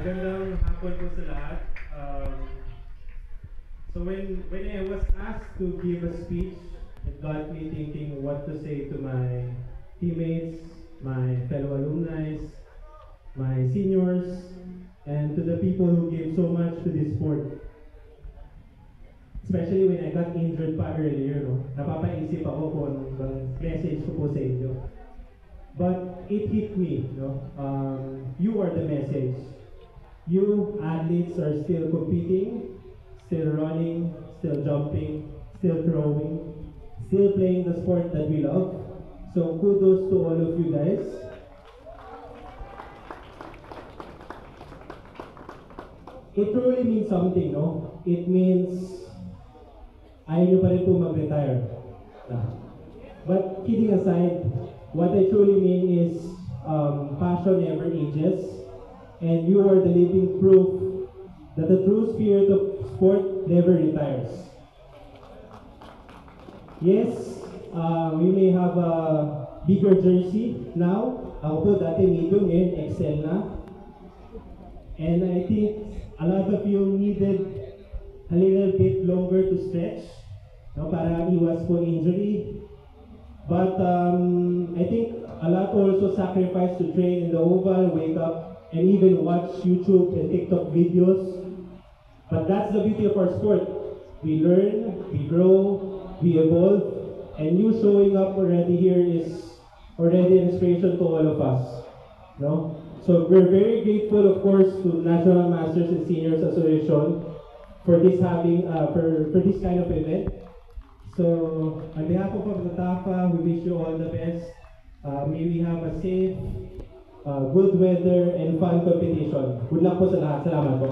Magandang hapon po sa lahat. So when I was asked to give a speech, it got me thinking what to say to my teammates, my fellow alumni, my seniors, and to the people who gave so much to this sport. Especially when I got injured pa earlier, no? Napapaisip ako kung anong message ko po sa inyo. But it hit me, no? You are the message. You athletes are still competing, still running, still jumping, still throwing, still playing the sport that we love. So kudos to all of you guys. It truly means something, no? It means ayaw nyo pa rin po mag-retire. But kidding aside, what I truly mean is passion never ages. And you are the living proof that the true spirit of sport never retires. Yes, we may have a bigger jersey now. Ako po dati medium, ngayon XL na. And I think a lot of you needed a little bit longer to stretch, no, para iwas po injury. But I think a lot also sacrificed to train in the oval, wake up, and even watch YouTube and TikTok videos. But that's the beauty of our sport. We learn, we grow, we evolve, and you showing up already here is already an inspiration to all of us. No? So we're very grateful, of course, to National Masters and Seniors Association for this for this kind of event. So on behalf of the TAFA, we wish you all the best. May we have a safe, good weather and fun competition. Good luck po sa lahat. Salamat po.